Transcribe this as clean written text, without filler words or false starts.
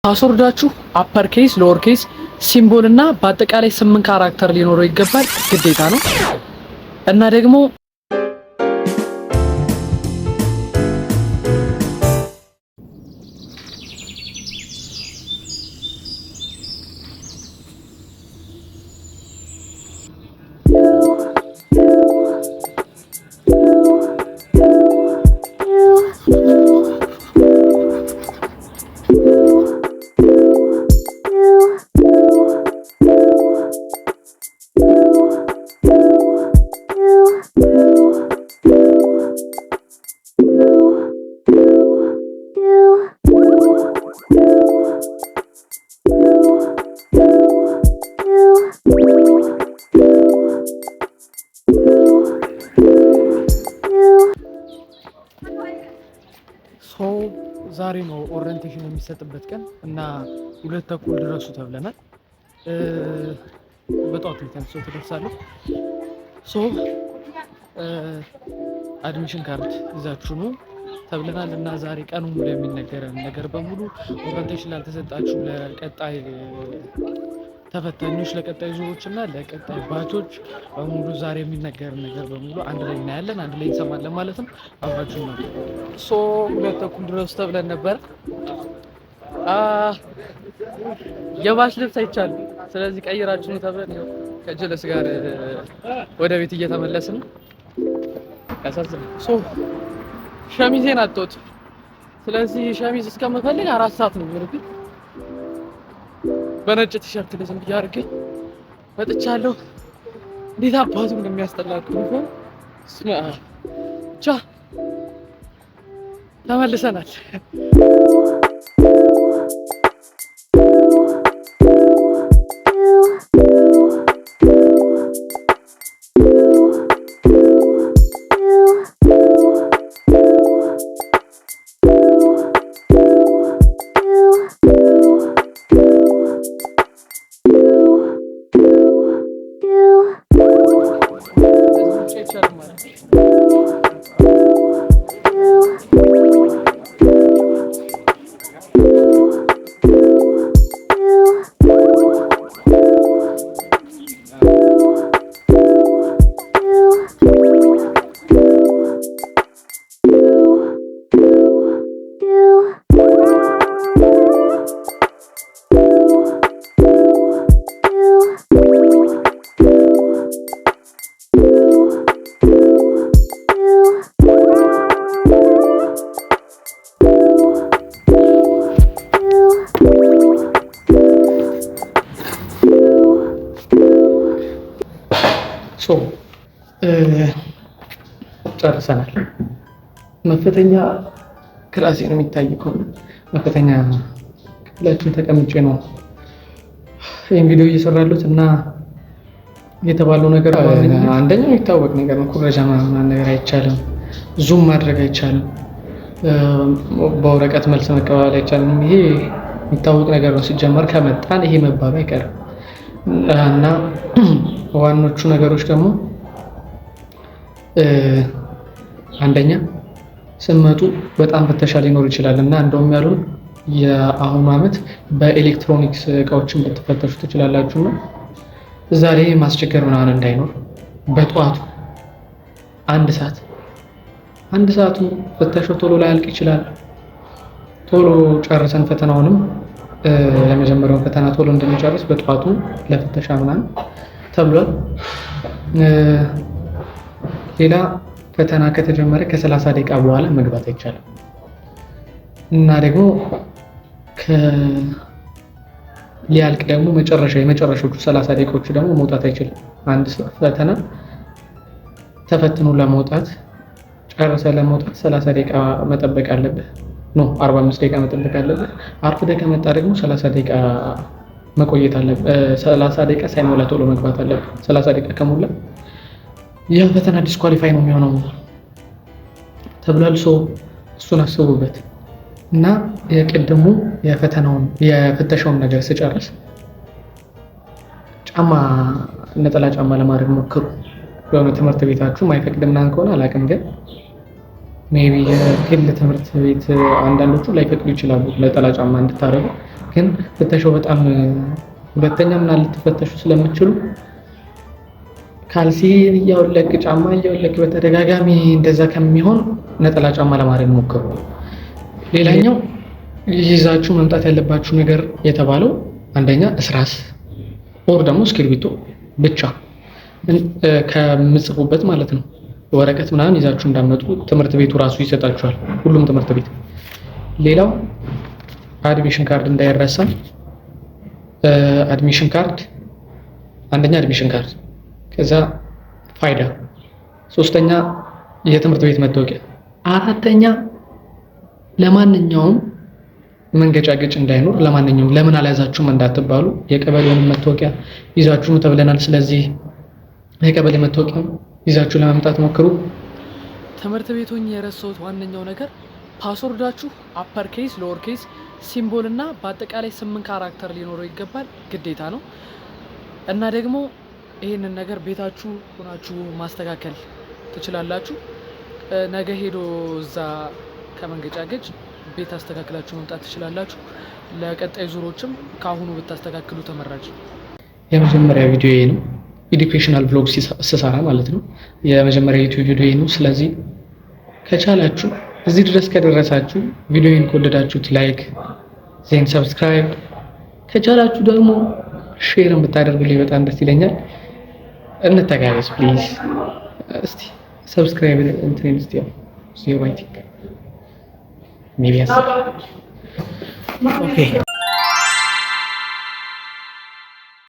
ፓስወርዳችሁ አፐር ኬስ፣ ሎወር ኬስ፣ ሲምቦል እና በአጠቃላይ 8 ካራክተር ሊኖረው ይገባል፣ ግዴታ ነው። እና ደግሞ ዛሬ ነው ኦሪየንቴሽን የሚሰጥበት ቀን እና 2:30 ድረሱ ተብለናል። በጧት ተነስቶ ተደርሳለሁ። አድሚሽን ካርድ ይዛችሁ ነው ተብለናል እና ዛሬ ቀኑ ሙሉ የሚነገረን ነገር በሙሉ ኦሪየንቴሽን ላልተሰጣችሁ ለቀጣይ ተፈታኞች፣ ለቀጣይ ዙሮች እና ለቀጣይ ባቾች በሙሉ ዛሬ የሚነገረን ነገር በሙሉ አንድ ላይ እናያለን፣ አንድ ላይ እንሰማለን ማለት ነው። አብራችሁ ነው 2:30 ድረስ ተብለን ነበር። የባሽ ልብስ አይቻልም፣ ስለዚህ ቀይራችሁ ነው ተብለን ነው ከጀለስ ጋር ወደ ቤት እየተመለስን ነው። ያሳዝናል። ሸሚዜን አጥቶት፣ ስለዚህ ሸሚዝ እስከምፈልግ 4 ሰዓት ነው የሚሆንብኝ። በነጭ ቲሸርት ለዝም ብዬ አድርጌ መጥቻለሁ። እንዴት አባቱ እንደሚያስጠላችሁ ነው። ብቻ ተመልሰናል። ጨርሰናል። መፈተኛ ክላሴ ነው የሚታየው ከሆነ መፈተኛ ክፍላችን ተቀምጬ ነው ይሄን ቪዲዮ እየሰራሁት እና የተባለው ነገር አንደኛው የሚታወቅ ነገር ነው። ኩረጃ ምናምን ነገር አይቻልም፣ ዙም ማድረግ አይቻልም፣ በወረቀት መልስ መቀበል አይቻልም። ይሄ የሚታወቅ ነገር ነው። ሲጀመር ከመጣን ይሄ መባሉ አይቀርም እና ዋኖቹ ነገሮች ደግሞ አንደኛ ስመጡ በጣም ፍተሻ ሊኖር ይችላል እና እንደውም ያሉን የአሁኑ ዓመት በኤሌክትሮኒክስ እቃዎችን ልትፈተሹ ትችላላችሁ እና ዛሬ ማስቸገር ምናምን እንዳይኖር በጠዋቱ አንድ ሰዓቱ ፍተሻው ቶሎ ላያልቅ ይችላል። ቶሎ ጨርሰን ፈተናውንም የመጀመሪያውን ፈተና ቶሎ እንደሚጨርስ በጠዋቱ ለፍተሻ ምናምን ተብሏል። ሌላ ፈተና ከተጀመረ ከ30 ደቂቃ በኋላ መግባት አይቻልም እና ደግሞ ሊያልቅ ደግሞ የመጨረሻዎቹ 30 ደቂቃዎች ደግሞ መውጣት አይችልም። አንድ ፈተና ተፈትኖ ለመውጣት ጨርሰ ለመውጣት 30 ደቂቃ መጠበቅ አለብህ። 45 ደቂቃ መጠበቅ አለብህ። አርፍደህ ከመጣ ደግሞ 30 ደቂቃ መቆየት አለብህ። 30 ደቂቃ ሳይሞላ ቶሎ መግባት አለብህ። 30 ደቂቃ ከሞላ ይህ ፈተና ዲስኳሊፋይ ነው የሚሆነው ተብሏል። እሱን አስቡበት እና የቅድሙ የፍተሻውን ነገር ስጨርስ ነጠላ ጫማ ለማድረግ ሞክሩ። የሆነ ትምህርት ቤታችሁ ማይፈቅድ ምናምን ከሆነ አላውቅም፣ ግን ሜቢ የግል ትምህርት ቤት አንዳንዶቹ ላይፈቅዱ ይችላሉ ነጠላ ጫማ እንድታደርጉ። ግን ፍተሻው በጣም ሁለተኛ ምናምን ልትፈተሹ ስለምትችሉ ካልሲ እያወለቅ ጫማ እያወለቅ በተደጋጋሚ እንደዛ ከሚሆን ነጠላ ጫማ ለማድረግ ሞክሩ። ሌላኛው ይዛችሁ መምጣት ያለባችሁ ነገር የተባለው አንደኛ እስራስ ኦር ደግሞ እስክሪብቶ ብቻ ከምጽፉበት ማለት ነው። ወረቀት ምናምን ይዛችሁ እንዳመጡ ትምህርት ቤቱ ራሱ ይሰጣችኋል፣ ሁሉም ትምህርት ቤት። ሌላው አድሚሽን ካርድ እንዳይረሳ። አድሚሽን ካርድ አንደኛ አድሚሽን ካርድ፣ ከዛ ፋይዳ፣ ሶስተኛ የትምህርት ቤት መታወቂያ፣ አራተኛ ለማንኛውም መንገጫገጭ እንዳይኖር ለማንኛውም ለምን አልያዛችሁም እንዳትባሉ የቀበሌውን መታወቂያ ይዛችሁ ተብለናል። ስለዚህ የቀበሌ መታወቂያ ይዛችሁ ለመምጣት ሞክሩ። ትምህርት ቤቱን የረሳሁት ዋነኛው ነገር ፓስወርዳችሁ አፐር ኬስ፣ ሎወር ኬስ፣ ሲምቦል እና በአጠቃላይ 8 ካራክተር ሊኖረው ይገባል፣ ግዴታ ነው። እና ደግሞ ይህንን ነገር ቤታችሁ ሆናችሁ ማስተካከል ትችላላችሁ። ነገ ሄዶ እዛ ከመንገጫገጭ ቤት አስተካክላችሁ መምጣት ትችላላችሁ። ለቀጣይ ዙሮችም ከአሁኑ ብታስተካክሉ ተመራጭ። የመጀመሪያ ቪዲዮ ነው፣ ኤዱኬሽናል ብሎግ ስሰራ ማለት ነው። የመጀመሪያ ዩቲዩብ ቪዲዮ ነው። ስለዚህ ከቻላችሁ እዚህ ድረስ ከደረሳችሁ ቪዲዮን ከወደዳችሁት ላይክ ዜን ሰብስክራይብ፣ ከቻላችሁ ደግሞ ሼር ብታደርጉልኝ በጣም ደስ ይለኛል። እንተጋገዝ ፕሊዝ። እስቲ ሰብስክራይብ እንትን እስቲ ያው ዜሮ አይ ቲንክ maybe yes. Okay.